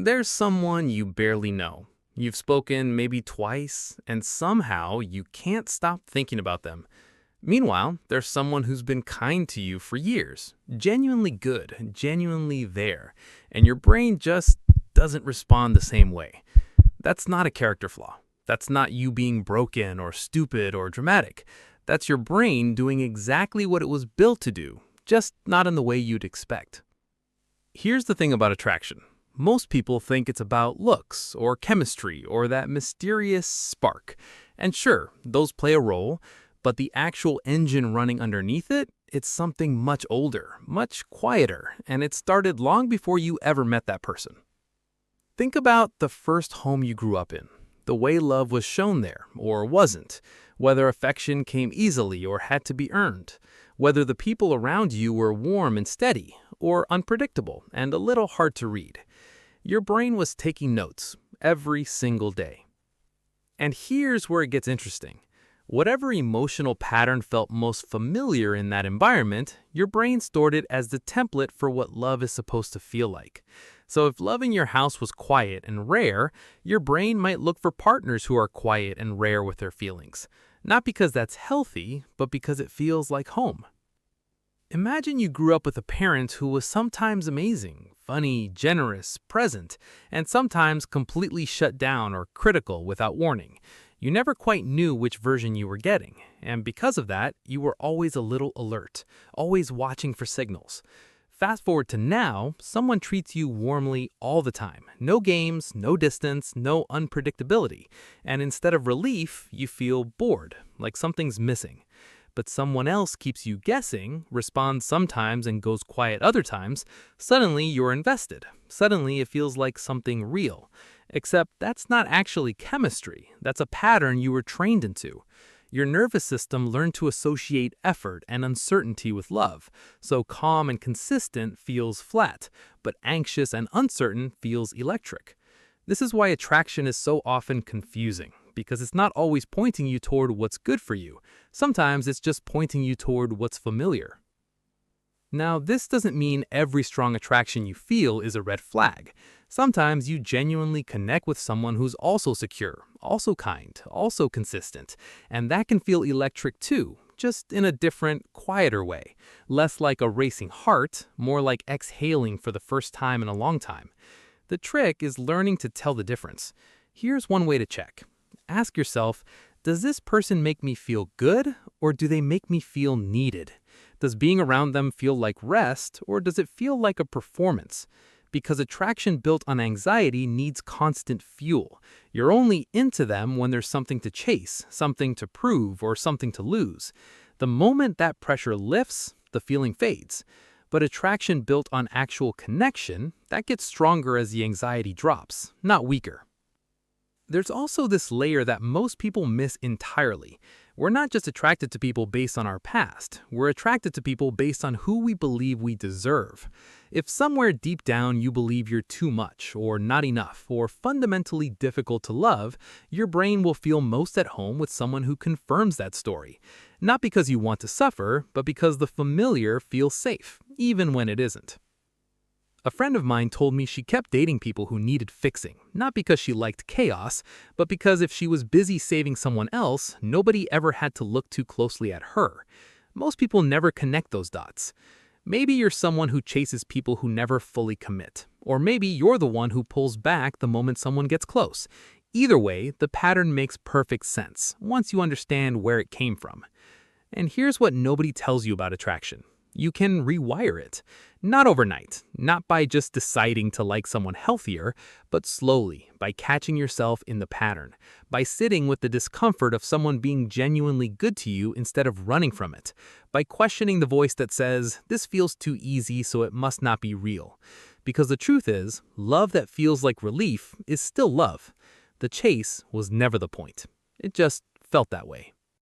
There's someone you barely know. You've spoken maybe twice, and somehow you can't stop thinking about them. Meanwhile, there's someone who's been kind to you for years, genuinely good, genuinely there, and your brain just doesn't respond the same way. That's not a character flaw. That's not you being broken or stupid or dramatic. That's your brain doing exactly what it was built to do, just not in the way you'd expect. Here's the thing about attraction. Most people think it's about looks or chemistry or that mysterious spark. And sure, those play a role, but the actual engine running underneath it, it's something much older, much quieter, and it started long before you ever met that person. Think about the first home you grew up in, the way love was shown there or wasn't, whether affection came easily or had to be earned, whether the people around you were warm and steady or unpredictable and a little hard to read. Your brain was taking notes every single day. And here's where it gets interesting. Whatever emotional pattern felt most familiar in that environment, your brain stored it as the template for what love is supposed to feel like. So if love in your house was quiet and rare, your brain might look for partners who are quiet and rare with their feelings. Not because that's healthy, but because it feels like home. Imagine you grew up with a parent who was sometimes amazing, funny, generous, present, and sometimes completely shut down or critical without warning. You never quite knew which version you were getting, and because of that, you were always a little alert, always watching for signals. Fast forward to now, someone treats you warmly all the time. No games, no distance, no unpredictability. And instead of relief, you feel bored, like something's missing. But someone else keeps you guessing, responds sometimes and goes quiet other times, suddenly you're invested. Suddenly it feels like something real. Except that's not actually chemistry. That's a pattern you were trained into. Your nervous system learned to associate effort and uncertainty with love, so calm and consistent feels flat, but anxious and uncertain feels electric. This is why attraction is so often confusing, because it's not always pointing you toward what's good for you. Sometimes it's just pointing you toward what's familiar. Now, this doesn't mean every strong attraction you feel is a red flag. Sometimes you genuinely connect with someone who's also secure, also kind, also consistent, and that can feel electric too, just in a different, quieter way. Less like a racing heart, more like exhaling for the first time in a long time. The trick is learning to tell the difference. Here's one way to check. Ask yourself, does this person make me feel good, or do they make me feel needed? Does being around them feel like rest, or does it feel like a performance? Because attraction built on anxiety needs constant fuel. You're only into them when there's something to chase, something to prove, or something to lose. The moment that pressure lifts, the feeling fades. But attraction built on actual connection, that gets stronger as the anxiety drops, not weaker. There's also this layer that most people miss entirely. We're not just attracted to people based on our past. We're attracted to people based on who we believe we deserve. If somewhere deep down you believe you're too much, or not enough, or fundamentally difficult to love, your brain will feel most at home with someone who confirms that story. Not because you want to suffer, but because the familiar feels safe, even when it isn't. A friend of mine told me she kept dating people who needed fixing, not because she liked chaos, but because if she was busy saving someone else, nobody ever had to look too closely at her. Most people never connect those dots. Maybe you're someone who chases people who never fully commit, or maybe you're the one who pulls back the moment someone gets close. Either way, the pattern makes perfect sense once you understand where it came from. And here's what nobody tells you about attraction. You can rewire it. Not overnight, not by just deciding to like someone healthier, but slowly, by catching yourself in the pattern, by sitting with the discomfort of someone being genuinely good to you instead of running from it, by questioning the voice that says, this feels too easy, so it must not be real. Because the truth is, love that feels like relief is still love. The chase was never the point. It just felt that way.